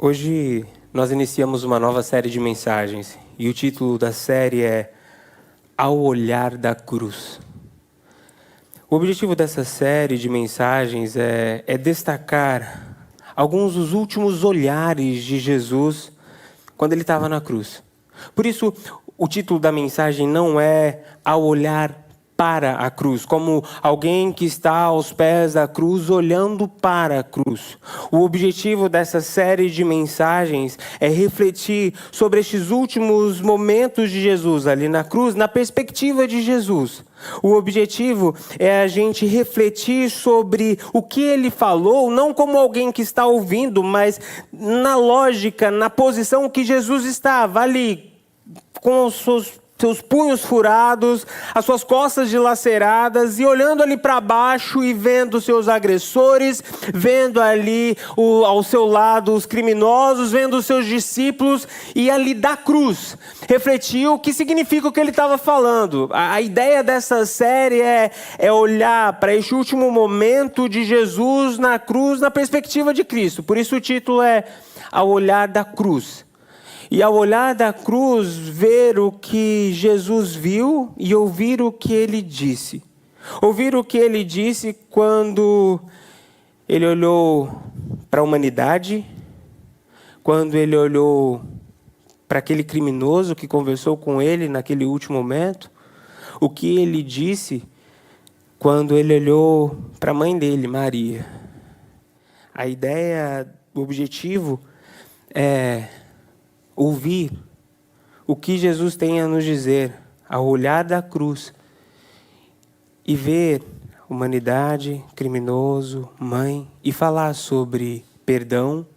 Hoje nós iniciamos uma nova série de mensagens e o título da série é Ao Olhar da Cruz. O objetivo dessa série de mensagens é destacar alguns dos últimos olhares de Jesus quando ele estava na cruz. Por isso, o título da mensagem não é Ao Olhar para a cruz, como alguém que está aos pés da cruz olhando para a cruz. O objetivo dessa série de mensagens é refletir sobre estes últimos momentos de Jesus ali na cruz, na perspectiva de Jesus. O objetivo é a gente refletir sobre o que ele falou, não como alguém que está ouvindo, mas na lógica, na posição que Jesus estava ali, com os seus punhos furados, as suas costas dilaceradas, e olhando ali para baixo e vendo seus agressores, vendo ali ao seu lado os criminosos, vendo os seus discípulos, e ali da cruz, refletiu o que significa o que ele estava falando. A ideia dessa série é olhar para este último momento de Jesus na cruz, na perspectiva de Cristo. Por isso o título é Ao Olhar da Cruz. E ao olhar da cruz, ver o que Jesus viu e ouvir o que ele disse. Ouvir o que ele disse quando ele olhou para a humanidade, quando ele olhou para aquele criminoso que conversou com ele naquele último momento. O que ele disse quando ele olhou para a mãe dele, Maria. A ideia, o objetivo é ouvir o que Jesus tem a nos dizer ao olhar da cruz e ver humanidade, criminoso, mãe, e falar sobre perdão,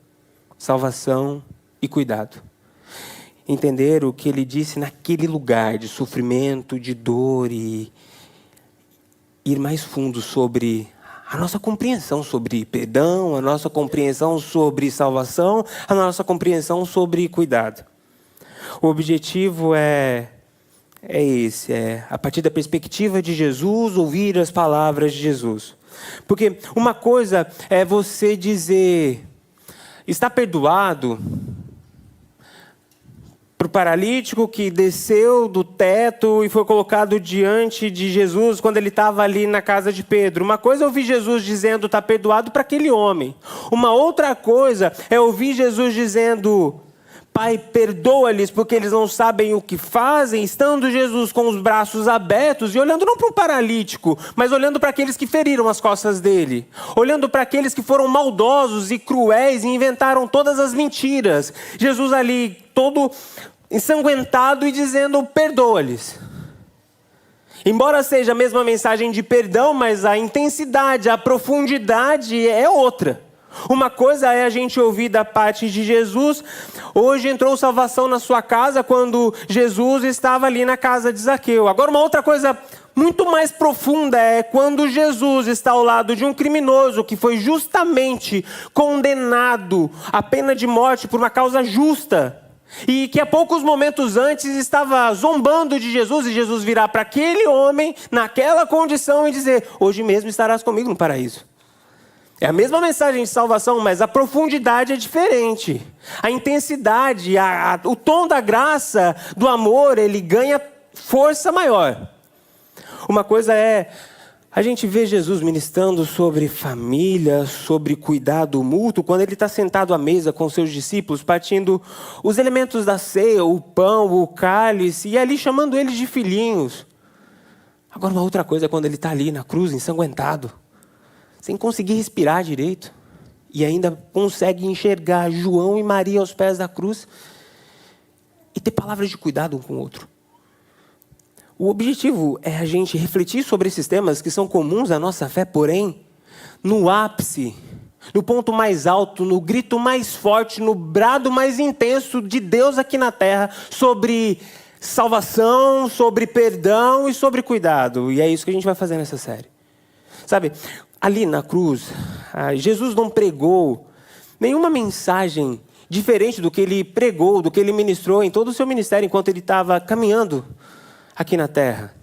salvação e cuidado. Entender o que ele disse naquele lugar de sofrimento, de dor, e ir mais fundo sobre a nossa compreensão sobre perdão, a nossa compreensão sobre salvação, a nossa compreensão sobre cuidado. O objetivo é esse, a partir da perspectiva de Jesus, ouvir as palavras de Jesus. Porque uma coisa é você dizer, está perdoado, para o paralítico que desceu do teto e foi colocado diante de Jesus quando ele estava ali na casa de Pedro. Uma coisa é ouvir Jesus dizendo, está perdoado para aquele homem. Uma outra coisa é ouvir Jesus dizendo, Pai, perdoa-lhes porque eles não sabem o que fazem, estando Jesus com os braços abertos e olhando não para o paralítico, mas olhando para aqueles que feriram as costas dele. Olhando para aqueles que foram maldosos e cruéis e inventaram todas as mentiras. Jesus ali todo ensanguentado e dizendo, perdoa-lhes. Embora seja a mesma mensagem de perdão, mas a intensidade, a profundidade é outra. Uma coisa é a gente ouvir da parte de Jesus, hoje entrou salvação na sua casa quando Jesus estava ali na casa de Zaqueu. Agora uma outra coisa muito mais profunda é quando Jesus está ao lado de um criminoso que foi justamente condenado à pena de morte por uma causa justa. E que há poucos momentos antes estava zombando de Jesus, e Jesus virá para aquele homem, naquela condição, e dizer, hoje mesmo estarás comigo no paraíso. É a mesma mensagem de salvação, mas a profundidade é diferente. A intensidade, o tom da graça, do amor, ele ganha força maior. Uma coisa é a gente vê Jesus ministrando sobre família, sobre cuidado mútuo, quando ele está sentado à mesa com seus discípulos, partindo os elementos da ceia, o pão, o cálice, e ali chamando eles de filhinhos. Agora uma outra coisa é quando ele está ali na cruz, ensanguentado, sem conseguir respirar direito, e ainda consegue enxergar João e Maria aos pés da cruz, e ter palavras de cuidado um com o outro. O objetivo é a gente refletir sobre esses temas que são comuns à nossa fé, porém, no ápice, no ponto mais alto, no grito mais forte, no brado mais intenso de Deus aqui na terra, sobre salvação, sobre perdão e sobre cuidado. E é isso que a gente vai fazer nessa série. Sabe, ali na cruz, Jesus não pregou nenhuma mensagem diferente do que ele pregou, do que ele ministrou em todo o seu ministério enquanto ele estava caminhando aqui na terra.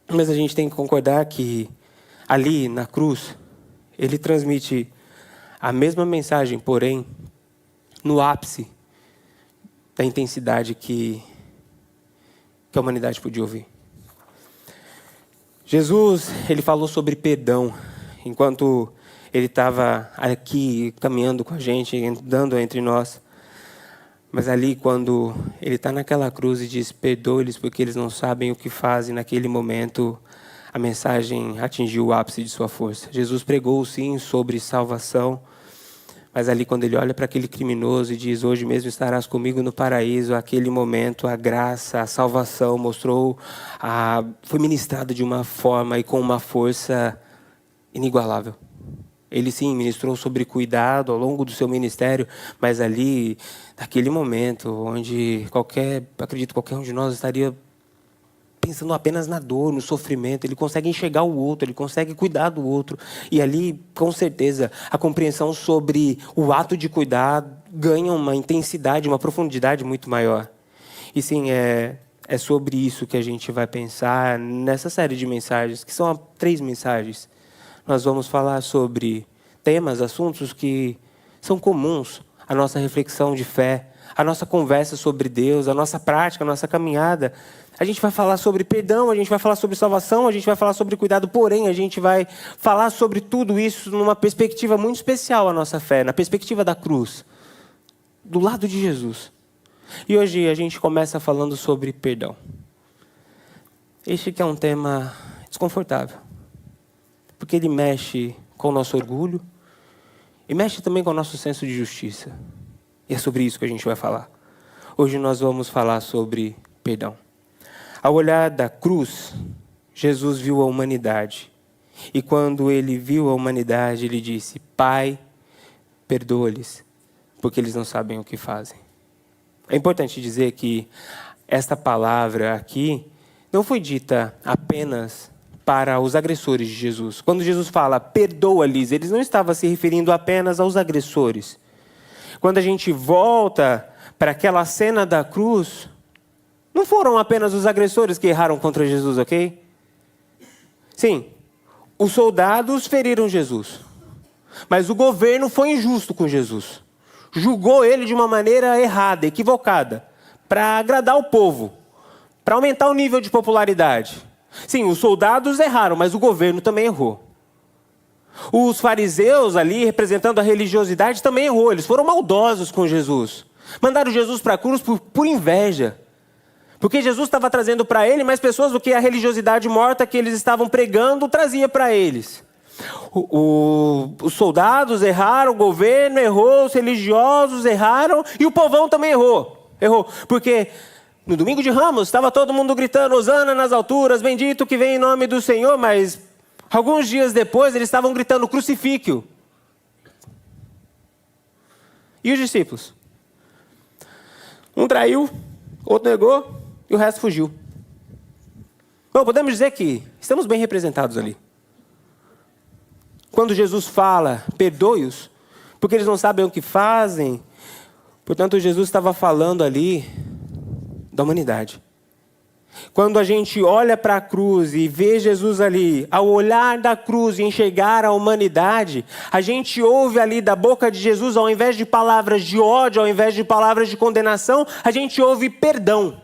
Mas a gente tem que concordar que ali na cruz, ele transmite a mesma mensagem, porém, no ápice da intensidade que a humanidade podia ouvir. Jesus, ele falou sobre perdão, enquanto ele estava aqui caminhando com a gente, andando entre nós. Mas ali, quando ele está naquela cruz e diz, perdoe-lhes porque eles não sabem o que fazem, naquele momento, a mensagem atingiu o ápice de sua força. Jesus pregou, sim, sobre salvação, mas ali, quando ele olha para aquele criminoso e diz, hoje mesmo estarás comigo no paraíso, aquele momento, a graça, a salvação foi ministrada de uma forma e com uma força inigualável. Ele, sim, ministrou sobre cuidado ao longo do seu ministério, mas ali, naquele momento, onde acredito qualquer um de nós estaria pensando apenas na dor, no sofrimento, ele consegue enxergar o outro, ele consegue cuidar do outro. E ali, com certeza, a compreensão sobre o ato de cuidar ganha uma intensidade, uma profundidade muito maior. E sim, é sobre isso que a gente vai pensar nessa série de mensagens, que são 3 mensagens. Nós vamos falar sobre temas, assuntos que são comuns à nossa reflexão de fé, à nossa conversa sobre Deus, à nossa prática, à nossa caminhada. A gente vai falar sobre perdão, a gente vai falar sobre salvação, a gente vai falar sobre cuidado, porém a gente vai falar sobre tudo isso numa perspectiva muito especial à nossa fé, na perspectiva da cruz, do lado de Jesus. E hoje a gente começa falando sobre perdão. Este que é um tema desconfortável, porque ele mexe com o nosso orgulho e mexe também com o nosso senso de justiça. E é sobre isso que a gente vai falar. Hoje nós vamos falar sobre perdão. Ao olhar da cruz, Jesus viu a humanidade. E quando ele viu a humanidade, ele disse, Pai, perdoa-lhes, porque eles não sabem o que fazem. É importante dizer que esta palavra aqui não foi dita apenas para os agressores de Jesus. Quando Jesus fala, perdoa-lhes, ele não estava se referindo apenas aos agressores. Quando a gente volta para aquela cena da cruz, não foram apenas os agressores que erraram contra Jesus, ok? Sim, os soldados feriram Jesus. Mas o governo foi injusto com Jesus. Julgou ele de uma maneira errada, equivocada, para agradar o povo, para aumentar o nível de popularidade. Sim, os soldados erraram, mas o governo também errou. Os fariseus ali, representando a religiosidade, também errou. Eles foram maldosos com Jesus. Mandaram Jesus para a cruz por inveja. Porque Jesus estava trazendo para ele mais pessoas do que a religiosidade morta que eles estavam pregando trazia para eles. Os soldados erraram, o governo errou, os religiosos erraram e o povão também errou. Porque no domingo de Ramos estava todo mundo gritando, Hosana nas alturas, bendito que vem em nome do Senhor, mas alguns dias depois eles estavam gritando, crucifique-o. E os discípulos? Um traiu, outro negou e o resto fugiu. Bom, podemos dizer que estamos bem representados ali. Quando Jesus fala, perdoe-os, porque eles não sabem o que fazem. Portanto, Jesus estava falando ali da humanidade. Quando a gente olha para a cruz e vê Jesus ali, ao olhar da cruz e enxergar a humanidade, a gente ouve ali da boca de Jesus, ao invés de palavras de ódio, ao invés de palavras de condenação, a gente ouve perdão.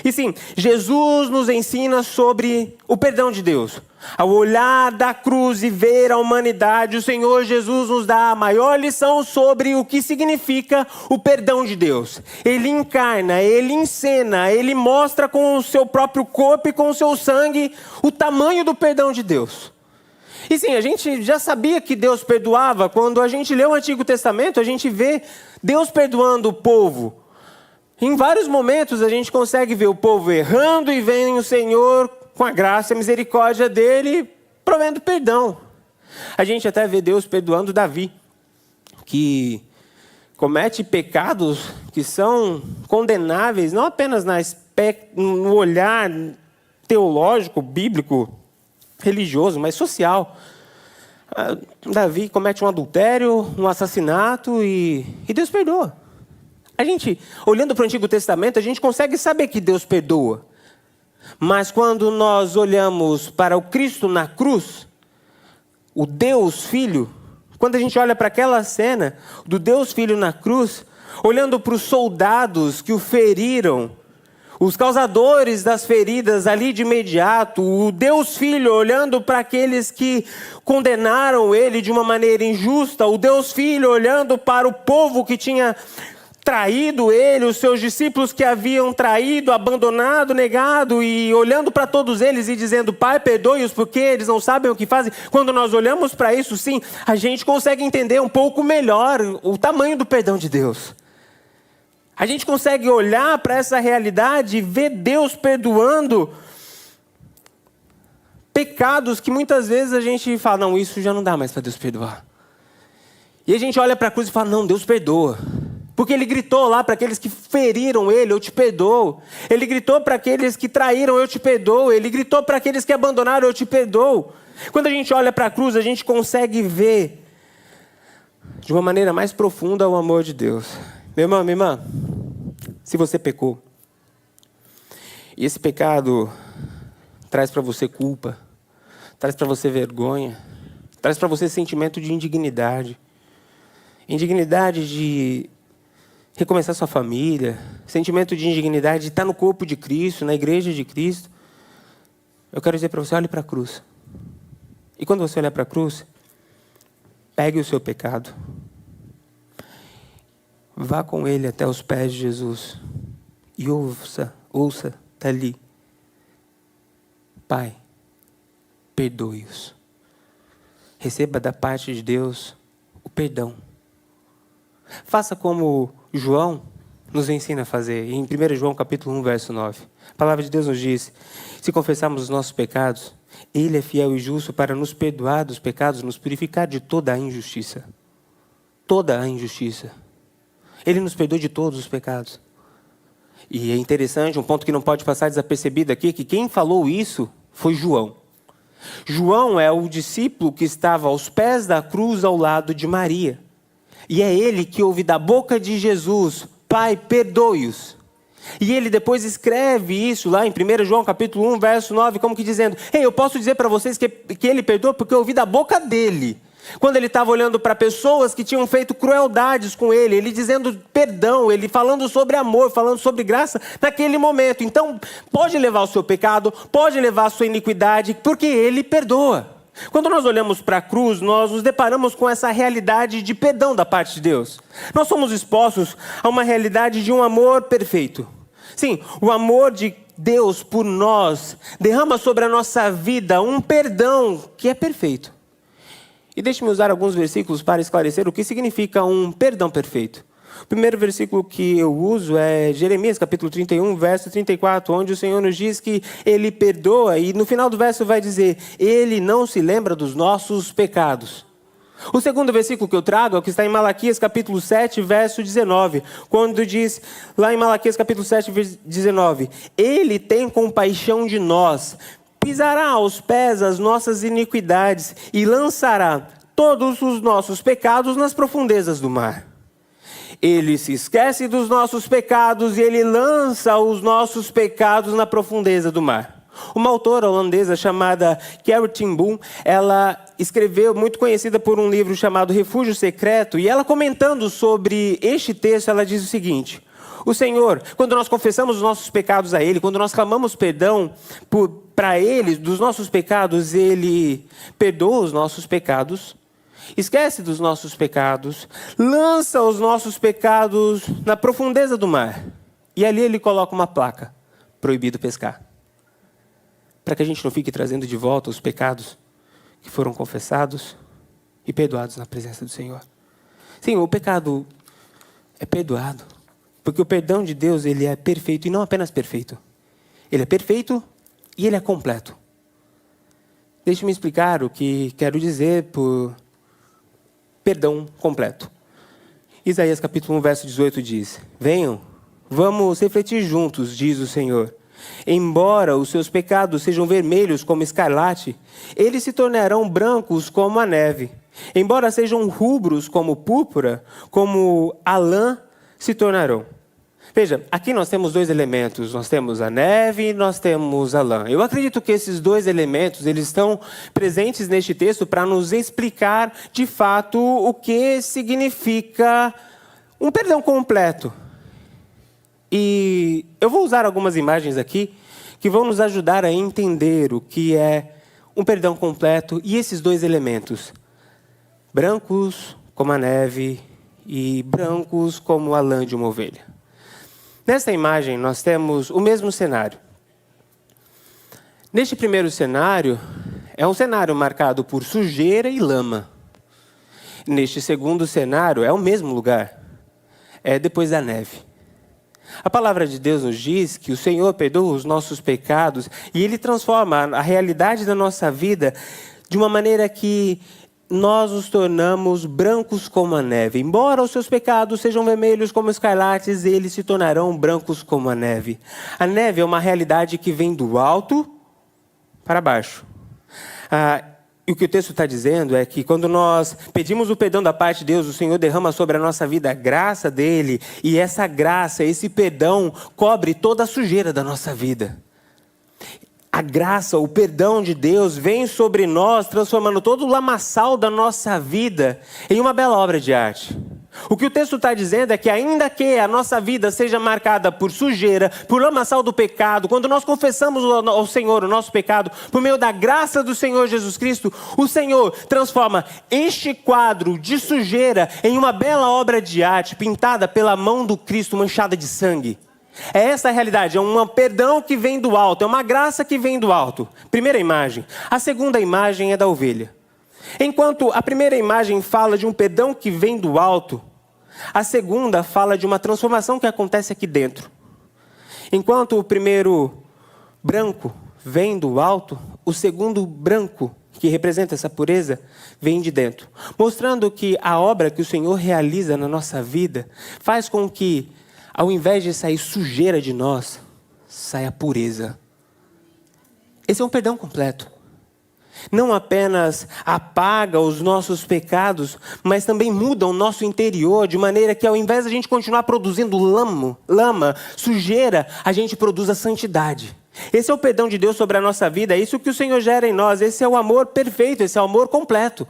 E sim, Jesus nos ensina sobre o perdão de Deus. Ao olhar da cruz e ver a humanidade, o Senhor Jesus nos dá a maior lição sobre o que significa o perdão de Deus. Ele encarna, ele encena, ele mostra com o seu próprio corpo e com o seu sangue o tamanho do perdão de Deus. E sim, a gente já sabia que Deus perdoava. Quando a gente lê o Antigo Testamento, a gente vê Deus perdoando o povo. Em vários momentos a gente consegue ver o povo errando e vem o Senhor com a graça e a misericórdia dele, provendo perdão. A gente até vê Deus perdoando Davi, que comete pecados que são condenáveis, não apenas no olhar teológico, bíblico, religioso, mas social. Davi comete um adultério, um assassinato e Deus perdoa. A gente, olhando para o Antigo Testamento, a gente consegue saber que Deus perdoa. Mas quando nós olhamos para o Cristo na cruz, o Deus Filho, quando a gente olha para aquela cena do Deus Filho na cruz, olhando para os soldados que o feriram, os causadores das feridas ali de imediato, o Deus Filho olhando para aqueles que condenaram ele de uma maneira injusta, o Deus Filho olhando para o povo que tinha traído ele, os seus discípulos que haviam traído, abandonado, negado, e olhando para todos eles e dizendo: Pai, perdoe-os porque eles não sabem o que fazem. Quando nós olhamos para isso, sim, a gente consegue entender um pouco melhor o tamanho do perdão de Deus. A gente consegue olhar para essa realidade e ver Deus perdoando pecados que muitas vezes a gente fala: não, isso já não dá mais para Deus perdoar. E a gente olha para a cruz e fala: não, Deus perdoa. Porque ele gritou lá para aqueles que feriram ele: eu te perdoo. Ele gritou para aqueles que traíram: eu te perdoo. Ele gritou para aqueles que abandonaram: eu te perdoo. Quando a gente olha para a cruz, a gente consegue ver de uma maneira mais profunda o amor de Deus. Meu irmão, minha irmã, se você pecou, e esse pecado traz para você culpa, traz para você vergonha, traz para você sentimento de indignidade de recomeçar sua família, sentimento de indignidade de estar no corpo de Cristo, na igreja de Cristo, eu quero dizer para você: olhe para a cruz. E quando você olhar para a cruz, pegue o seu pecado, vá com ele até os pés de Jesus e ouça dali: Pai, perdoe-os. Receba da parte de Deus o perdão. Faça como João nos ensina a fazer. Em 1 João capítulo 1, verso 9. A palavra de Deus nos diz: se confessarmos os nossos pecados, Ele é fiel e justo para nos perdoar dos pecados, nos purificar de toda a injustiça. Toda a injustiça. Ele nos perdoa de todos os pecados. E é interessante, um ponto que não pode passar desapercebido aqui, que quem falou isso foi João. João é o discípulo que estava aos pés da cruz ao lado de Maria. E é ele que ouve da boca de Jesus: Pai, perdoe-os. E ele depois escreve isso lá em 1 João capítulo 1, verso 9, como que dizendo: Ei, eu posso dizer para vocês que ele perdoa porque eu ouvi da boca dele. Quando ele estava olhando para pessoas que tinham feito crueldades com ele dizendo perdão, ele falando sobre amor, falando sobre graça naquele momento. Então, pode levar o seu pecado, pode levar a sua iniquidade, porque ele perdoa. Quando nós olhamos para a cruz, nós nos deparamos com essa realidade de perdão da parte de Deus. Nós somos expostos a uma realidade de um amor perfeito. Sim, o amor de Deus por nós derrama sobre a nossa vida um perdão que é perfeito. E deixe-me usar alguns versículos para esclarecer o que significa um perdão perfeito. O primeiro versículo que eu uso é Jeremias capítulo 31, verso 34, onde o Senhor nos diz que Ele perdoa, e no final do verso vai dizer: Ele não se lembra dos nossos pecados. O segundo versículo que eu trago é o que está em Malaquias capítulo 7, verso 19, quando diz, lá em Malaquias capítulo 7, verso 19, Ele tem compaixão de nós, pisará aos pés as nossas iniquidades e lançará todos os nossos pecados nas profundezas do mar. Ele se esquece dos nossos pecados e Ele lança os nossos pecados na profundeza do mar. Uma autora holandesa chamada Carrie ten Boom, ela escreveu, muito conhecida por um livro chamado Refúgio Secreto, e ela comentando sobre este texto, ela diz o seguinte: o Senhor, quando nós confessamos os nossos pecados a Ele, quando nós clamamos perdão para Ele dos nossos pecados, Ele perdoa os nossos pecados, esquece dos nossos pecados, lança os nossos pecados na profundeza do mar. E ali Ele coloca uma placa: proibido pescar. Para que a gente não fique trazendo de volta os pecados que foram confessados e perdoados na presença do Senhor. Sim, o pecado é perdoado. Porque o perdão de Deus, ele é perfeito, e não apenas perfeito. Ele é perfeito e ele é completo. Deixe-me explicar o que quero dizer por perdão completo. Isaías capítulo 1, verso 18 diz: Venham, vamos refletir juntos, diz o Senhor. Embora os seus pecados sejam vermelhos como escarlate, eles se tornarão brancos como a neve. Embora sejam rubros como púrpura, como a lã se tornarão. Veja, aqui nós temos dois elementos. Nós temos a neve e nós temos a lã. Eu acredito que esses dois elementos, eles estão presentes neste texto para nos explicar, de fato, o que significa Um perdão completo. E eu vou usar algumas imagens aqui que vão nos ajudar a entender o que é um perdão completo e esses dois elementos. Brancos como a neve e brancos como a lã de uma ovelha. Nessa imagem nós temos o mesmo cenário. Neste primeiro cenário, é um cenário marcado por sujeira e lama. Neste segundo cenário, é o mesmo lugar. É depois da neve. A palavra de Deus nos diz que o Senhor perdoa os nossos pecados e Ele transforma a realidade da nossa vida de uma maneira que nós nos tornamos brancos como a neve. Embora os seus pecados sejam vermelhos como escarlates, eles se tornarão brancos como a neve. A neve é uma realidade que vem do alto para baixo. E o que o texto está dizendo é que quando nós pedimos o perdão da parte de Deus, o Senhor derrama sobre a nossa vida a graça dEle, e essa graça, esse perdão, cobre toda a sujeira da nossa vida. A graça, o perdão de Deus vem sobre nós, transformando todo o lamaçal da nossa vida em uma bela obra de arte. O que o texto está dizendo é que ainda que a nossa vida seja marcada por sujeira, por lamaçal do pecado, quando nós confessamos ao Senhor o nosso pecado, por meio da graça do Senhor Jesus Cristo, o Senhor transforma este quadro de sujeira em uma bela obra de arte, pintada pela mão do Cristo manchada de sangue. É essa a realidade, é um perdão que vem do alto, é uma graça que vem do alto. Primeira imagem. A segunda imagem é da ovelha. Enquanto a primeira imagem fala de um perdão que vem do alto, a segunda fala de uma transformação que acontece aqui dentro. Enquanto o primeiro branco vem do alto, o segundo branco, que representa essa pureza, vem de dentro. Mostrando que a obra que o Senhor realiza na nossa vida faz com que, ao invés de sair sujeira de nós, saia pureza. Esse é um perdão completo. Não apenas apaga os nossos pecados, mas também muda o nosso interior, de maneira que ao invés de a gente continuar produzindo lama, sujeira, a gente produz a santidade. Esse é o perdão de Deus sobre a nossa vida, é isso que o Senhor gera em nós, esse é o amor perfeito, esse é o amor completo.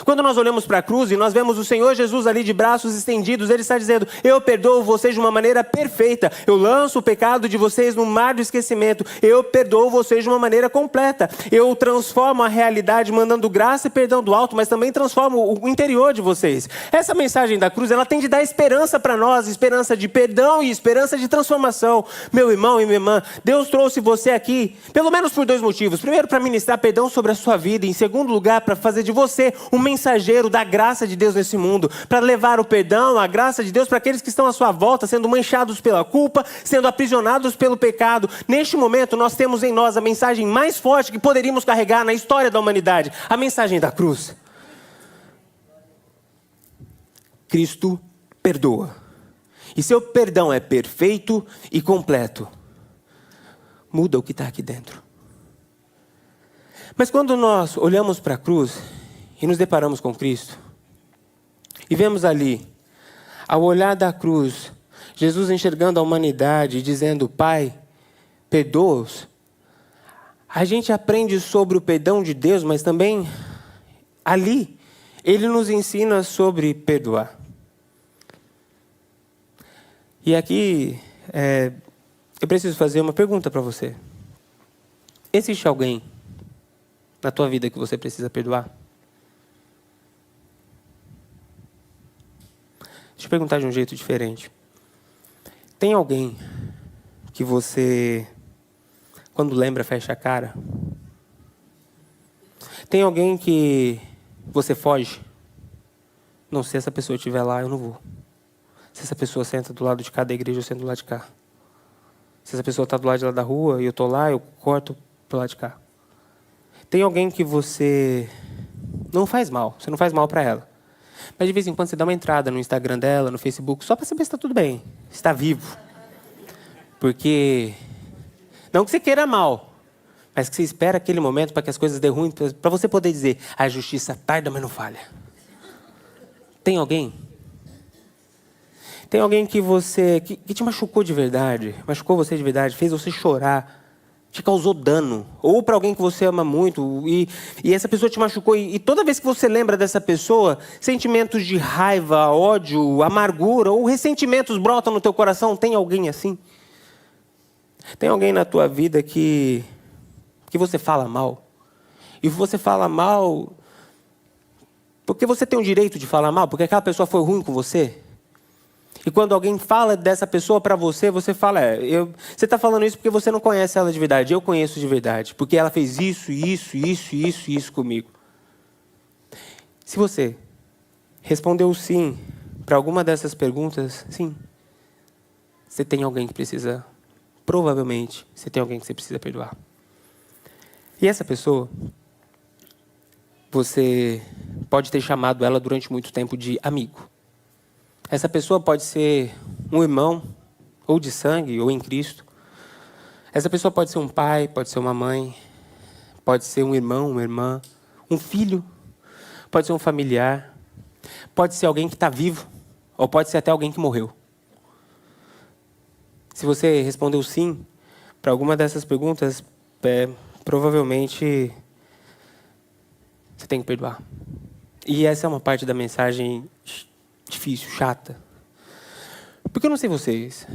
Quando nós olhamos para a cruz e nós vemos o Senhor Jesus ali de braços estendidos, Ele está dizendo: eu perdoo vocês de uma maneira perfeita, eu lanço o pecado de vocês no mar do esquecimento, eu perdoo vocês de uma maneira completa, eu transformo a realidade mandando graça e perdão do alto, mas também transformo o interior de vocês. Essa mensagem da cruz, ela tem de dar esperança para nós, esperança de perdão e esperança de transformação. Meu irmão e minha irmã, Deus trouxe você aqui, pelo menos por dois motivos. Primeiro, para ministrar perdão sobre a sua vida, e em segundo lugar, para fazer de você um mensageiro da graça de Deus nesse mundo, para levar o perdão, a graça de Deus para aqueles que estão à sua volta, sendo manchados pela culpa, sendo aprisionados pelo pecado. Neste momento, nós temos em nós a mensagem mais forte que poderíamos carregar na história da humanidade, a mensagem da cruz. Cristo perdoa. E seu perdão é perfeito e completo. Muda o que está aqui dentro. Mas quando nós olhamos para a cruz e nos deparamos com Cristo, e vemos ali, ao olhar da cruz, Jesus enxergando a humanidade e dizendo: Pai, perdoa-os. A gente aprende sobre o perdão de Deus, mas também ali, Ele nos ensina sobre perdoar. E aqui, eu preciso fazer uma pergunta para você. Existe alguém na tua vida que você precisa perdoar? Deixa eu perguntar de um jeito diferente. Tem alguém que você, quando lembra, fecha a cara? Tem alguém que você foge? Não, se essa pessoa estiver lá, eu não vou. Se essa pessoa senta do lado de cá da igreja, eu sento do lado de cá. Se essa pessoa está do lado de lá da rua e eu estou lá, eu corto pro lado de cá. Tem alguém que você não faz mal, você não faz mal para ela. Mas de vez em quando você dá uma entrada no Instagram dela, no Facebook, só para saber se está tudo bem, se está vivo. Porque, não que você queira mal, mas que você espera aquele momento para que as coisas dêem ruim, para você poder dizer: a justiça tarda, mas não falha. Tem alguém? Tem alguém que você, que te machucou de verdade, machucou você de verdade, fez você chorar te causou dano, ou para alguém que você ama muito, e essa pessoa te machucou, e toda vez que você lembra dessa pessoa, sentimentos de raiva, ódio, amargura, ou ressentimentos brotam no teu coração. Tem alguém assim? Tem alguém na tua vida que você fala mal? E você fala mal porque você tem o direito de falar mal, porque aquela pessoa foi ruim com você? E quando alguém fala dessa pessoa para você, você fala, você está falando isso porque você não conhece ela de verdade. Eu conheço de verdade, porque ela fez isso comigo. Se você respondeu sim para alguma dessas perguntas, sim. Você tem alguém que precisa, provavelmente, você tem alguém que você precisa perdoar. E essa pessoa, você pode ter chamado ela durante muito tempo de amigo. Essa pessoa pode ser um irmão, ou de sangue, ou em Cristo. Essa pessoa pode ser um pai, pode ser uma mãe, pode ser um irmão, uma irmã, um filho, pode ser um familiar, pode ser alguém que está vivo, ou pode ser até alguém que morreu. Se você respondeu sim para alguma dessas perguntas, provavelmente você tem que perdoar. E essa é uma parte da mensagem difícil, chata. Porque eu não sei vocês,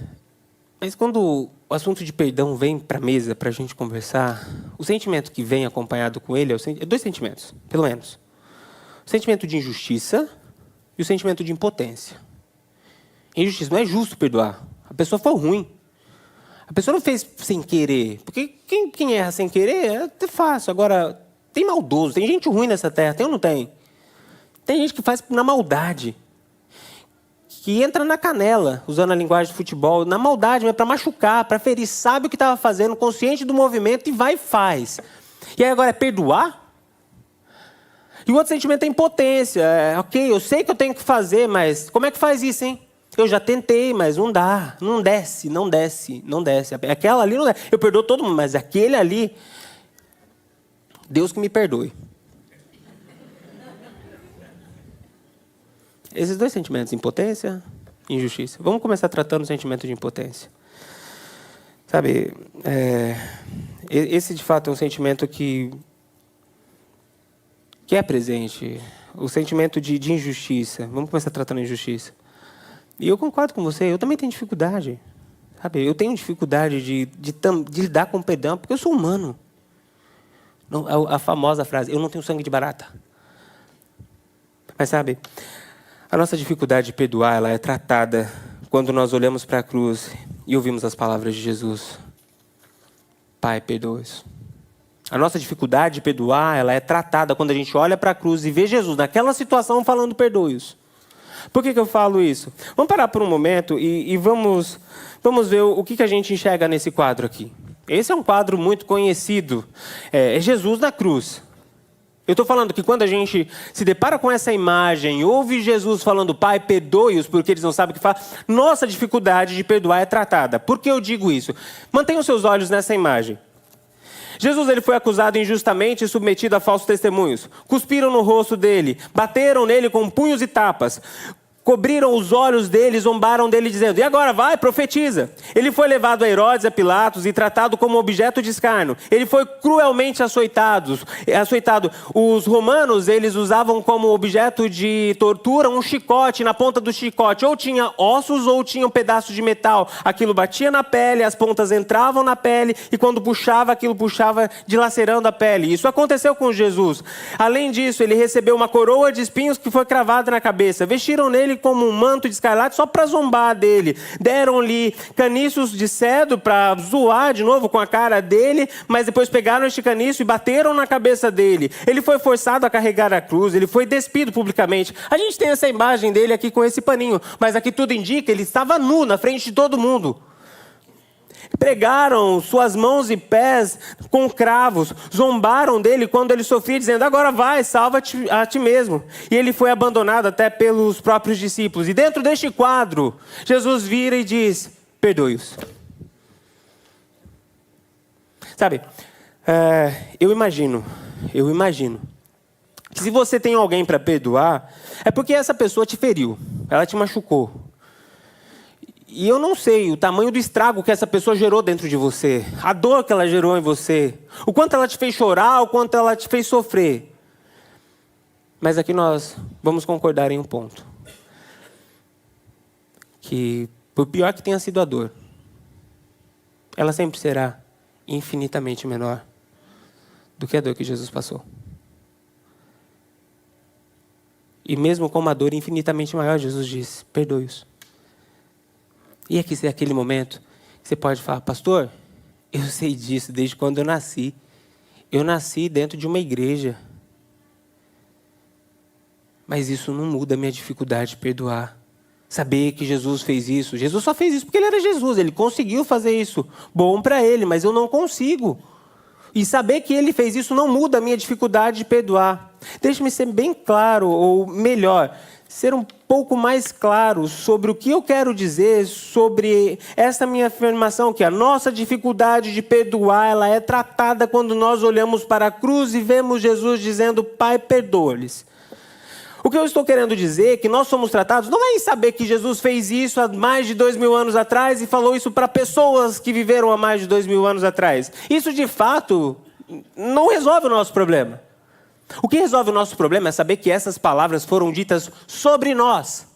mas quando o assunto de perdão vem para a mesa para a gente conversar, o sentimento que vem acompanhado com ele é dois sentimentos, pelo menos. O sentimento de injustiça e o sentimento de impotência. Injustiça, não é justo perdoar. A pessoa foi ruim. A pessoa não fez sem querer. Porque quem erra sem querer é até fácil. Agora, tem maldoso, tem gente ruim nessa terra, tem ou não tem? Tem gente que faz na maldade. Que entra na canela, usando a linguagem de futebol, na maldade, mas para machucar, para ferir, sabe o que estava fazendo, consciente do movimento, e vai e faz. E aí agora é perdoar? E o outro sentimento é impotência. Ok, eu sei que eu tenho que fazer, mas como é que faz isso, hein? Eu já tentei, mas não dá, não desce. Aquela ali não desce. Eu perdoo todo mundo, mas aquele ali, Deus que me perdoe. Esses dois sentimentos, impotência e injustiça. Vamos começar tratando o sentimento de impotência. Sabe, esse de fato é um sentimento que é presente. O sentimento de injustiça. Vamos começar tratando a injustiça. E eu concordo com você, eu também tenho dificuldade. Sabe, eu tenho dificuldade de lidar com o perdão, porque eu sou humano. Não, a famosa frase, eu não tenho sangue de barata. Mas sabe, a nossa dificuldade de perdoar, ela é tratada quando nós olhamos para a cruz e ouvimos as palavras de Jesus. Pai, perdoa-os. A nossa dificuldade de perdoar, ela é tratada quando a gente olha para a cruz e vê Jesus naquela situação falando perdoe-os. Por que eu falo isso? Vamos parar por um momento e vamos ver o que a gente enxerga nesse quadro aqui. Esse é um quadro muito conhecido. É Jesus na cruz. Eu estou falando que quando a gente se depara com essa imagem, ouve Jesus falando, Pai, perdoe-os porque eles não sabem o que fazem, nossa dificuldade de perdoar é tratada. Por que eu digo isso? Mantenha os seus olhos nessa imagem. Jesus ele foi acusado injustamente e submetido a falsos testemunhos. Cuspiram no rosto dele, bateram nele com punhos e tapas. Cobriram os olhos dele, zombaram dele, dizendo, e agora vai, profetiza. Ele foi levado a Herodes e a Pilatos e tratado como objeto de escárnio. Ele foi cruelmente açoitado. Os romanos, eles usavam como objeto de tortura um chicote. Na ponta do chicote ou tinha ossos ou tinha um pedaço de metal. Aquilo batia na pele, as pontas entravam na pele e quando puxava, aquilo puxava dilacerando a pele. Isso aconteceu com Jesus. Além disso, ele recebeu uma coroa de espinhos que foi cravada na cabeça. Vestiram nele como um manto de escarlate só para zombar dele. Deram-lhe caniços de cedro para zoar de novo com a cara dele, mas depois pegaram este caniço e bateram na cabeça dele. Ele foi forçado a carregar a cruz, ele foi despido publicamente. A gente tem essa imagem dele aqui com esse paninho, mas aqui tudo indica, ele estava nu na frente de todo mundo. Pregaram suas mãos e pés com cravos, zombaram dele quando ele sofria, dizendo, agora vai, salva-te a ti mesmo. E ele foi abandonado até pelos próprios discípulos. E dentro deste quadro, Jesus vira e diz, perdoe-os. Sabe, eu imagino que se você tem alguém para perdoar, é porque essa pessoa te feriu, ela te machucou. E eu não sei o tamanho do estrago que essa pessoa gerou dentro de você, a dor que ela gerou em você, o quanto ela te fez chorar, o quanto ela te fez sofrer. Mas aqui nós vamos concordar em um ponto. Que, por pior que tenha sido a dor, ela sempre será infinitamente menor do que a dor que Jesus passou. E mesmo com uma dor infinitamente maior, Jesus diz, perdoe-os. E aqui é aquele momento que você pode falar, pastor, eu sei disso desde quando eu nasci. Eu nasci dentro de uma igreja. Mas isso não muda a minha dificuldade de perdoar. Saber que Jesus fez isso. Jesus só fez isso porque ele era Jesus. Ele conseguiu fazer isso. Bom para ele, mas eu não consigo. E saber que ele fez isso não muda a minha dificuldade de perdoar. Deixe-me ser bem claro, ou melhor, ser um pouco mais claro sobre o que eu quero dizer sobre essa minha afirmação, que a nossa dificuldade de perdoar, ela é tratada quando nós olhamos para a cruz e vemos Jesus dizendo, Pai, perdoa-lhes. O que eu estou querendo dizer é que nós somos tratados, não é em saber que Jesus fez isso há mais de 2000 anos atrás e falou isso para pessoas que viveram há mais de 2000 anos atrás. Isso, de fato, não resolve o nosso problema. O que resolve o nosso problema é saber que essas palavras foram ditas sobre nós.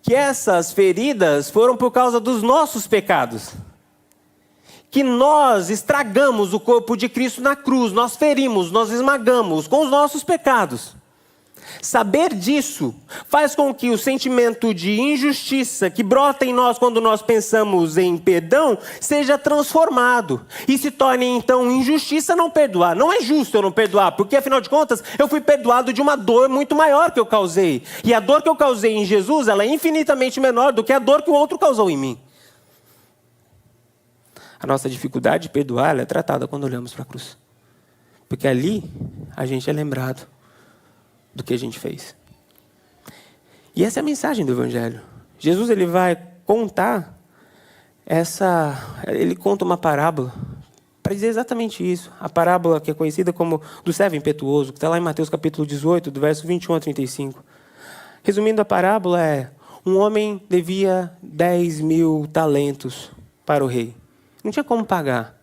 Que essas feridas foram por causa dos nossos pecados. Que nós estragamos o corpo de Cristo na cruz, nós ferimos, nós esmagamos com os nossos pecados. Saber disso faz com que o sentimento de injustiça que brota em nós quando nós pensamos em perdão seja transformado e se torne então injustiça não perdoar. Não é justo eu não perdoar, porque afinal de contas eu fui perdoado de uma dor muito maior que eu causei. E a dor que eu causei em Jesus, ela é infinitamente menor do que a dor que o outro causou em mim. A nossa dificuldade de perdoar ela é tratada quando olhamos para a cruz. Porque ali a gente é lembrado do que a gente fez. E essa é a mensagem do Evangelho. Jesus ele vai contar ele conta uma parábola para dizer exatamente isso. A parábola que é conhecida como do servo impetuoso, que está lá em Mateus capítulo 18, do verso 21 a 35. Resumindo a parábola um homem devia 10.000 talentos para o rei. Não tinha como pagar.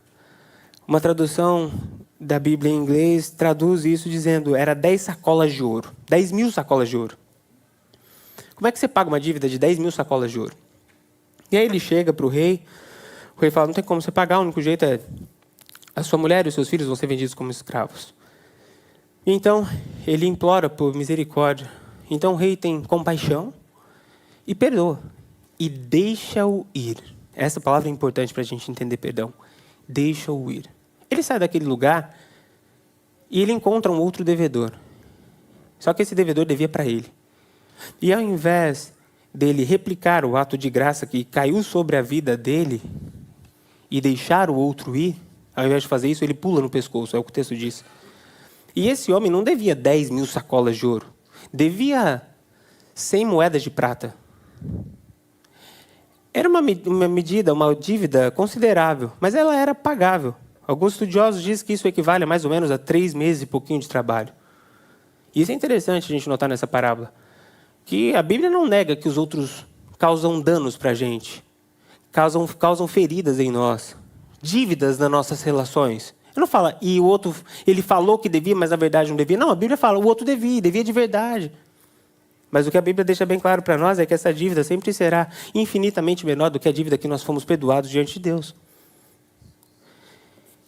Uma tradução da Bíblia em inglês traduz isso dizendo era 10 sacolas de ouro. 10.000 sacolas de ouro. Como é que você paga uma dívida de 10.000 sacolas de ouro? E aí ele chega para o rei fala, não tem como você pagar, o único jeito é a sua mulher e os seus filhos vão ser vendidos como escravos. E então ele implora por misericórdia. Então o rei tem compaixão e perdoa. E deixa-o ir. Essa palavra é importante para a gente entender perdão. Deixa-o ir. Ele sai daquele lugar e ele encontra um outro devedor. Só que esse devedor devia para ele. E ao invés dele replicar o ato de graça que caiu sobre a vida dele e deixar o outro ir, ao invés de fazer isso, ele pula no pescoço, é o que o texto diz. E esse homem não devia 10.000 sacolas de ouro. Devia 100 moedas de prata. Era uma medida, uma dívida considerável, mas ela era pagável. Alguns estudiosos dizem que isso equivale a mais ou menos a 3 meses e pouquinho de trabalho. E isso é interessante a gente notar nessa parábola. Que a Bíblia não nega que os outros causam danos para a gente. Causam feridas em nós. Dívidas nas nossas relações. Ele não fala, e o outro, ele falou que devia, mas na verdade não devia. Não, a Bíblia fala, o outro devia de verdade. Mas o que a Bíblia deixa bem claro para nós é que essa dívida sempre será infinitamente menor do que a dívida que nós fomos perdoados diante de Deus.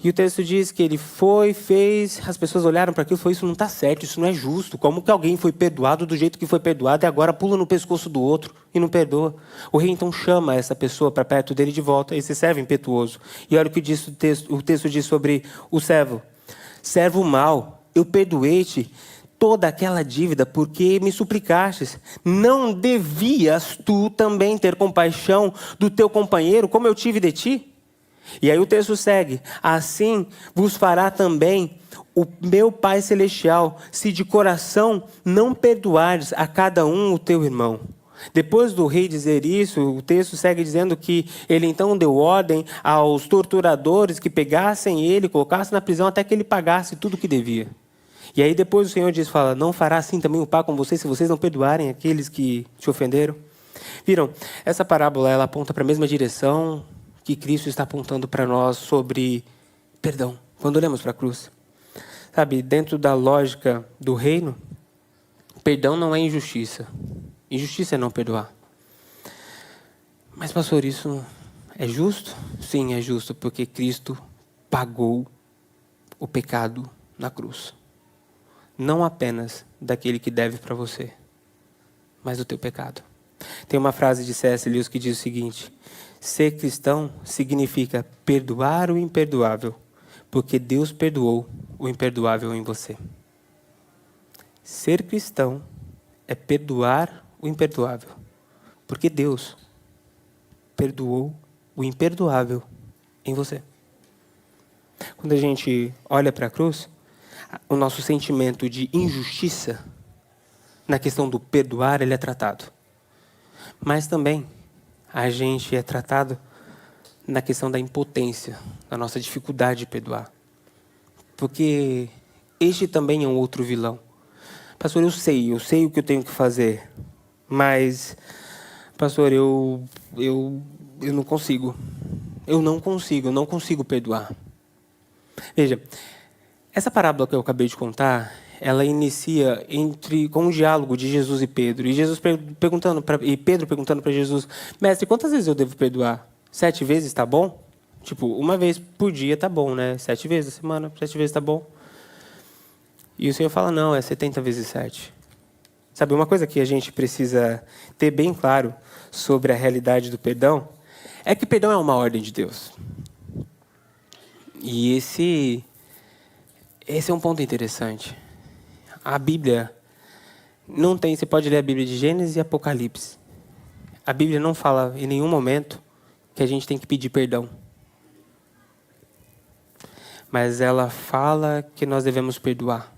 E o texto diz que ele fez, as pessoas olharam para aquilo e falaram, isso não está certo, isso não é justo. Como que alguém foi perdoado do jeito que foi perdoado e agora pula no pescoço do outro e não perdoa? O rei então chama essa pessoa para perto dele de volta, esse servo impetuoso. E olha o que diz o texto diz sobre o servo. Servo mau, eu perdoei-te toda aquela dívida porque me suplicastes. Não devias tu também ter compaixão do teu companheiro como eu tive de ti? E aí o texto segue, assim vos fará também o meu Pai Celestial, se de coração não perdoares a cada um o teu irmão. Depois do rei dizer isso, o texto segue dizendo que ele então deu ordem aos torturadores que pegassem ele, colocassem na prisão até que ele pagasse tudo o que devia. E aí depois o Senhor fala, não fará assim também o Pai com vocês se vocês não perdoarem aqueles que te ofenderam? Viram? Essa parábola ela aponta para a mesma direção que Cristo está apontando para nós sobre perdão, quando olhamos para a cruz. Sabe, dentro da lógica do reino, perdão não é injustiça. Injustiça é não perdoar. Mas, pastor, isso é justo? Sim, é justo, porque Cristo pagou o pecado na cruz. Não apenas daquele que deve para você, mas do teu pecado. Tem uma frase de C.S. Lewis que diz o seguinte: ser cristão significa perdoar o imperdoável, porque Deus perdoou o imperdoável em você. Ser cristão é perdoar o imperdoável, porque Deus perdoou o imperdoável em você. Quando a gente olha para a cruz, o nosso sentimento de injustiça na questão do perdoar, ele é tratado. Mas também a gente é tratado na questão da impotência, da nossa dificuldade de perdoar. Porque este também é um outro vilão. Pastor, eu sei o que eu tenho que fazer, mas, pastor, eu não consigo. Eu não consigo perdoar. Veja, essa parábola que eu acabei de contar, ela inicia com um diálogo de Jesus e Pedro. E Pedro perguntando para Jesus: mestre, quantas vezes eu devo perdoar? 7 vezes tá bom? Tipo, 1 vez por dia tá bom, né? 7 vezes a semana, 7 vezes tá bom. E o Senhor fala: não, é 70 vezes 7. Sabe, uma coisa que a gente precisa ter bem claro sobre a realidade do perdão é que perdão é uma ordem de Deus. E esse é um ponto interessante. A Bíblia não tem... Você pode ler a Bíblia de Gênesis e Apocalipse. A Bíblia não fala em nenhum momento que a gente tem que pedir perdão. Mas ela fala que nós devemos perdoar.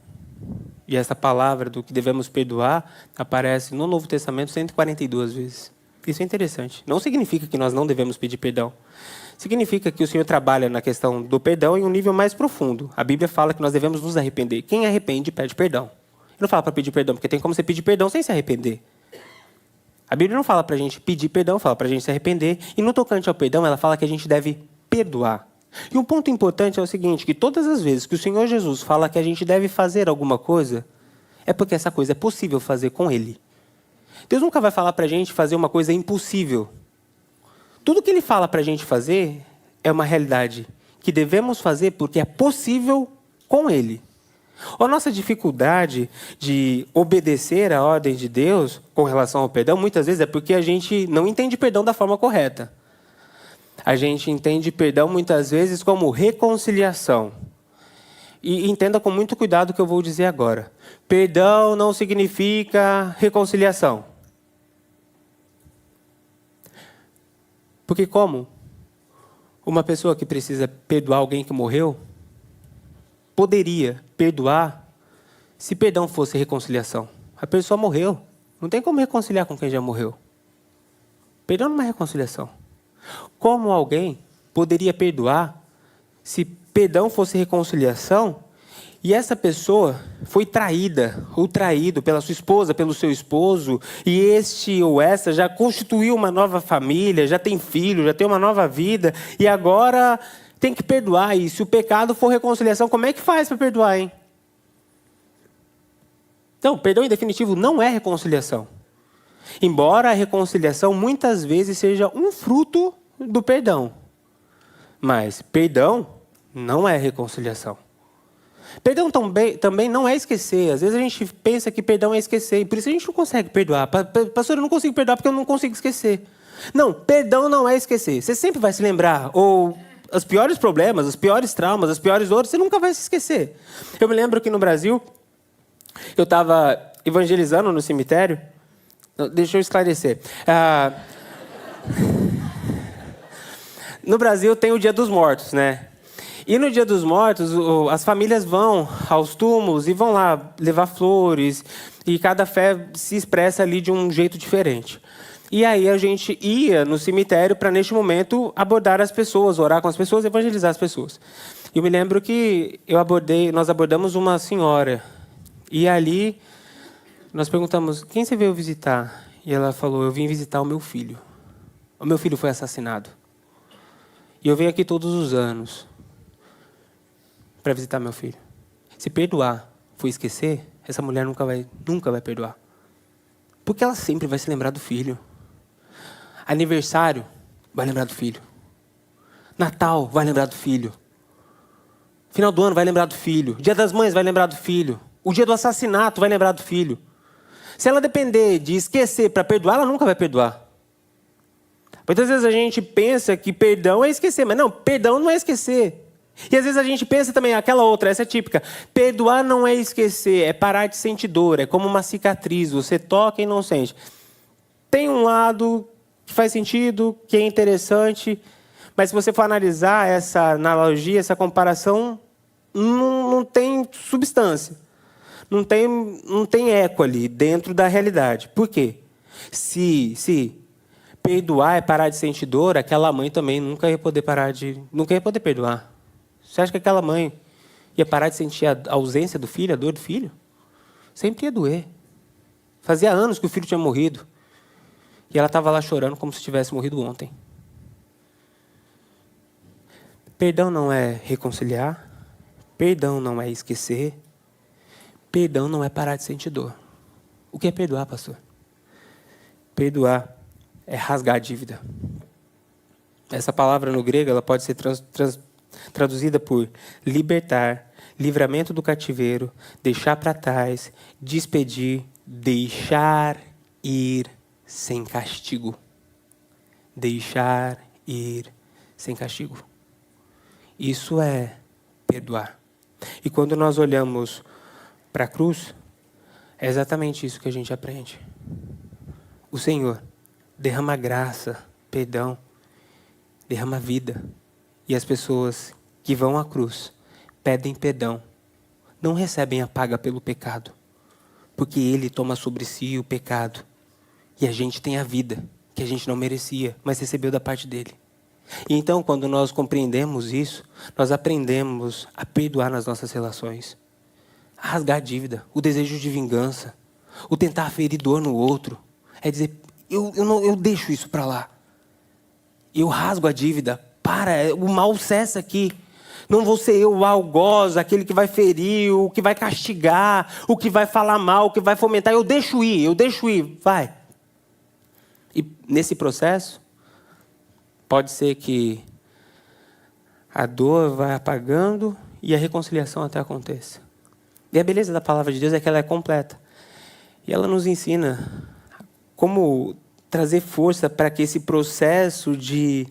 E essa palavra do que devemos perdoar aparece no Novo Testamento 142 vezes. Isso é interessante. Não significa que nós não devemos pedir perdão. Significa que o Senhor trabalha na questão do perdão em um nível mais profundo. A Bíblia fala que nós devemos nos arrepender. Quem arrepende, pede perdão. Ele não fala para pedir perdão, porque tem como você pedir perdão sem se arrepender. A Bíblia não fala para a gente pedir perdão, fala para a gente se arrepender. E no tocante ao perdão, ela fala que a gente deve perdoar. E um ponto importante é o seguinte, que todas as vezes que o Senhor Jesus fala que a gente deve fazer alguma coisa, é porque essa coisa é possível fazer com Ele. Deus nunca vai falar para a gente fazer uma coisa impossível. Tudo que Ele fala para a gente fazer é uma realidade que devemos fazer porque é possível com Ele. A nossa dificuldade de obedecer à ordem de Deus com relação ao perdão, muitas vezes é porque a gente não entende perdão da forma correta. A gente entende perdão muitas vezes como reconciliação. E entenda com muito cuidado o que eu vou dizer agora. Perdão não significa reconciliação. Porque como uma pessoa que precisa perdoar alguém que morreu poderia perdoar se perdão fosse reconciliação? A pessoa morreu. Não tem como reconciliar com quem já morreu. Perdão não é reconciliação. Como alguém poderia perdoar se perdão fosse reconciliação e essa pessoa foi traída ou traído pela sua esposa, pelo seu esposo, e este ou essa já constituiu uma nova família, já tem filho, já tem uma nova vida, e agora tem que perdoar. E se o pecado for reconciliação, como é que faz para perdoar, hein? Então, perdão em definitivo não é reconciliação. Embora a reconciliação muitas vezes seja um fruto do perdão. Mas perdão não é reconciliação. Perdão também não é esquecer. Às vezes a gente pensa que perdão é esquecer, e por isso a gente não consegue perdoar. Pastor, eu não consigo perdoar porque eu não consigo esquecer. Não, perdão não é esquecer. Você sempre vai se lembrar, ou os piores problemas, os piores traumas, as piores dores, você nunca vai se esquecer. Eu me lembro que no Brasil, eu estava evangelizando no cemitério. Deixa eu esclarecer. No Brasil tem o Dia dos Mortos, né? E no Dia dos Mortos, as famílias vão aos túmulos e vão lá levar flores. E cada fé se expressa ali de um jeito diferente. E aí a gente ia no cemitério para, neste momento, abordar as pessoas, orar com as pessoas, evangelizar as pessoas. Eu me lembro que nós abordamos uma senhora. E ali nós perguntamos: quem você veio visitar? E ela falou, eu vim visitar o meu filho. O meu filho foi assassinado. E eu venho aqui todos os anos para visitar meu filho. Se perdoar for esquecer, essa mulher nunca vai perdoar. Porque ela sempre vai se lembrar do filho. Aniversário, vai lembrar do filho. Natal, vai lembrar do filho. Final do ano, vai lembrar do filho. Dia das Mães, vai lembrar do filho. O dia do assassinato, vai lembrar do filho. Se ela depender de esquecer para perdoar, ela nunca vai perdoar. Muitas vezes a gente pensa que perdão é esquecer, mas não, perdão não é esquecer. E às vezes a gente pensa também, aquela outra, essa é típica, perdoar não é esquecer, é parar de sentir dor, é como uma cicatriz, você toca e não sente. Tem um lado que faz sentido, que é interessante, mas se você for analisar essa analogia, essa comparação, não tem substância, não tem eco ali dentro da realidade. Por quê? Se perdoar é parar de sentir dor, aquela mãe também nunca ia poder perdoar. Você acha que aquela mãe ia parar de sentir a ausência do filho, a dor do filho? Sempre ia doer. Fazia anos que o filho tinha morrido. E ela estava lá chorando como se tivesse morrido ontem. Perdão não é reconciliar. Perdão não é esquecer. Perdão não é parar de sentir dor. O que é perdoar, pastor? Perdoar é rasgar a dívida. Essa palavra no grego ela pode ser traduzida por libertar, livramento do cativeiro, deixar para trás, despedir, deixar ir sem castigo. Deixar ir sem castigo. Isso é perdoar. E quando nós olhamos para a cruz, é exatamente isso que a gente aprende. O Senhor derrama graça, perdão, derrama vida. E as pessoas que vão à cruz pedem perdão, não recebem a paga pelo pecado, porque Ele toma sobre si o pecado. E a gente tem a vida, que a gente não merecia, mas recebeu da parte dEle. E então, quando nós compreendemos isso, nós aprendemos a perdoar nas nossas relações. A rasgar a dívida, o desejo de vingança, o tentar ferir dor no outro. É dizer, eu deixo isso para lá. Eu rasgo a dívida. O mal cessa aqui. Não vou ser eu o algoz, aquele que vai ferir, o que vai castigar, o que vai falar mal, o que vai fomentar. Eu deixo ir, vai. E nesse processo, pode ser que a dor vai apagando e a reconciliação até aconteça. E a beleza da palavra de Deus é que ela é completa. E ela nos ensina como trazer força para que esse processo de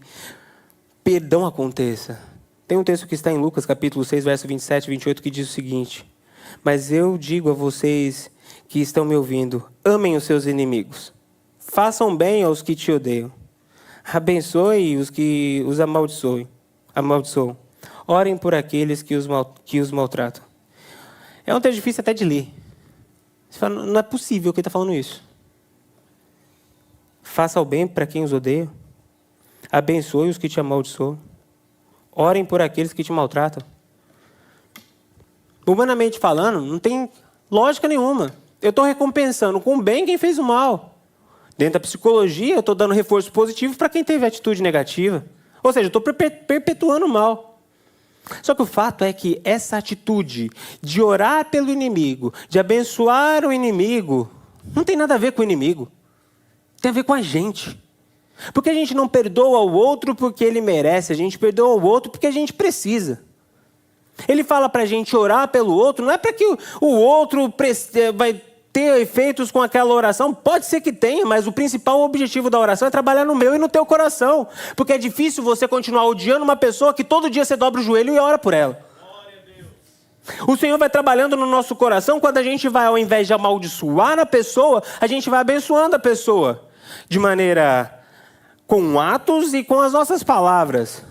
perdão aconteça. Tem um texto que está em Lucas, capítulo 6, verso 27 e 28, que diz o seguinte: mas eu digo a vocês que estão me ouvindo, amem os seus inimigos, façam bem aos que te odeiam, abençoe os que os amaldiçoam, orem por aqueles que os maltratam. É um texto difícil até de ler. Você fala, não é possível que ele está falando isso. Faça o bem para quem os odeia, abençoe os que te amaldiçoam, orem por aqueles que te maltratam. Humanamente falando, não tem lógica nenhuma. Eu estou recompensando com o bem quem fez o mal. Dentro da psicologia, eu estou dando reforço positivo para quem teve atitude negativa. Ou seja, eu estou perpetuando o mal. Só que o fato é que essa atitude de orar pelo inimigo, de abençoar o inimigo, não tem nada a ver com o inimigo. Tem a ver com a gente. Porque a gente não perdoa o outro porque ele merece, a gente perdoa o outro porque a gente precisa. Ele fala para a gente orar pelo outro, não é para que o outro vai ter efeitos com aquela oração. Pode ser que tenha, mas o principal objetivo da oração é trabalhar no meu e no teu coração. Porque é difícil você continuar odiando uma pessoa que todo dia você dobra o joelho e ora por ela. O Senhor vai trabalhando no nosso coração quando a gente vai, ao invés de amaldiçoar a pessoa, a gente vai abençoando a pessoa. De maneira com atos e com as nossas palavras.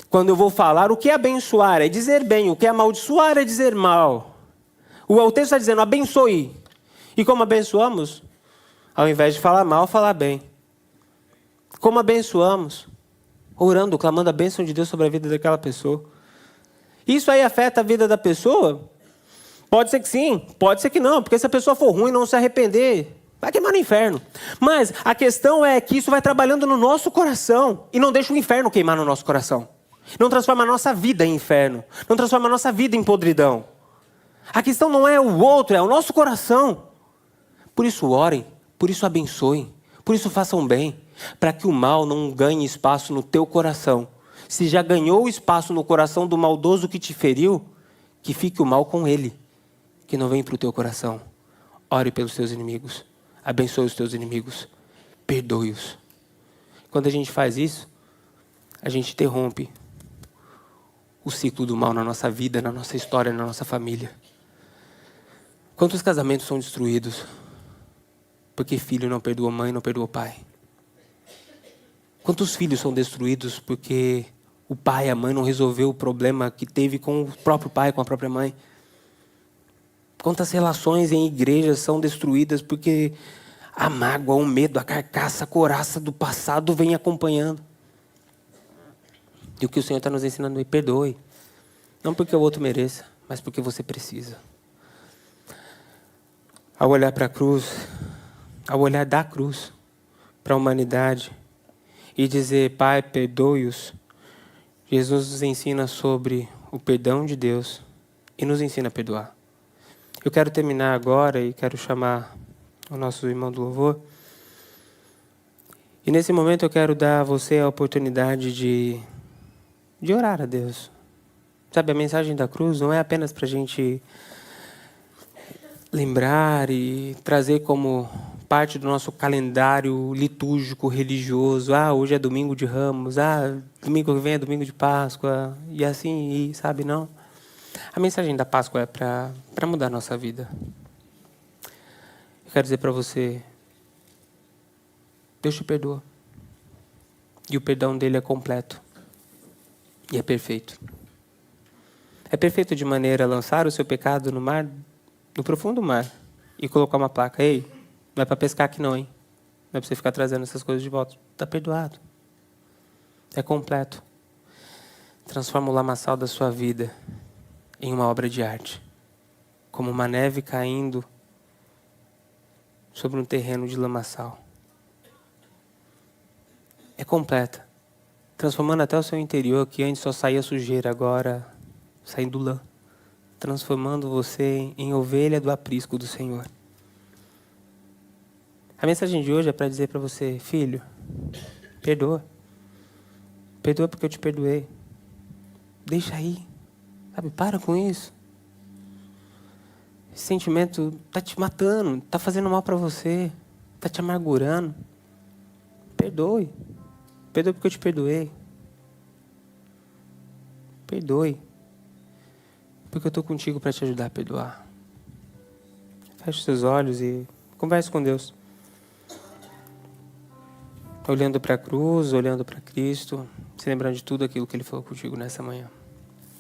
Quando eu vou falar, o que é abençoar é dizer bem, o que é amaldiçoar é dizer mal. O texto está dizendo, abençoe. E como abençoamos? Ao invés de falar mal, falar bem. Como abençoamos? Orando, clamando a bênção de Deus sobre a vida daquela pessoa. Isso aí afeta a vida da pessoa? Pode ser que sim, pode ser que não. Porque se a pessoa for ruim e não se arrepender, Vai queimar no inferno. Mas a questão é que isso vai trabalhando no nosso coração e não deixa o inferno queimar no nosso coração. Não transforma a nossa vida em inferno. Não transforma a nossa vida em podridão. A questão não é o outro, é o nosso coração. Por isso orem, por isso abençoem, por isso façam bem, para que o mal não ganhe espaço no teu coração. Se já ganhou espaço no coração do maldoso que te feriu, que fique o mal com ele, que não vem para o teu coração. Ore pelos teus inimigos, abençoe os teus inimigos, perdoe-os. Quando a gente faz isso, a gente interrompe o ciclo do mal na nossa vida, na nossa história, na nossa família. Quantos casamentos são destruídos porque filho não perdoa mãe, não perdoa pai? Quantos filhos são destruídos porque o pai e a mãe não resolveu o problema que teve com o próprio pai, com a própria mãe? Quantas relações em igrejas são destruídas porque a mágoa, o medo, a carcaça, a couraça do passado vem acompanhando? E o que o Senhor está nos ensinando é perdoe. Não porque o outro mereça, mas porque você precisa. Ao olhar para a cruz, ao olhar da cruz para a humanidade e dizer, Pai, perdoe-os, Jesus nos ensina sobre o perdão de Deus e nos ensina a perdoar. Eu quero terminar agora e quero chamar o nosso irmão do louvor. E nesse momento eu quero dar a você a oportunidade de orar a Deus. Sabe, a mensagem da cruz não é apenas para a gente lembrar e trazer como parte do nosso calendário litúrgico, religioso. Hoje é domingo de Ramos. Domingo que vem é domingo de Páscoa. E assim, sabe, não. A mensagem da Páscoa é para mudar a nossa vida. Eu quero dizer para você, Deus te perdoa. E o perdão dele é completo. E é perfeito. É perfeito de maneira a lançar o seu pecado no mar, no profundo mar, e colocar uma placa. Ei, não é para pescar aqui não, hein? Não é para você ficar trazendo essas coisas de volta. Está perdoado. É completo. Transforma o lamaçal da sua vida em uma obra de arte. Como uma neve caindo sobre um terreno de lamaçal. É completa. Transformando até o seu interior, que antes só saía sujeira, agora saindo lã. Transformando você em ovelha do aprisco do Senhor. A mensagem de hoje é para dizer para você, filho, perdoa. Perdoa porque eu te perdoei. Deixa aí. Sabe, para com isso. Esse sentimento está te matando, está fazendo mal para você, está te amargurando. Perdoe. Perdoe porque eu te perdoei. Perdoe. Porque eu estou contigo para te ajudar a perdoar. Feche os seus olhos e converse com Deus. Olhando para a cruz, olhando para Cristo, se lembrando de tudo aquilo que Ele falou contigo nessa manhã.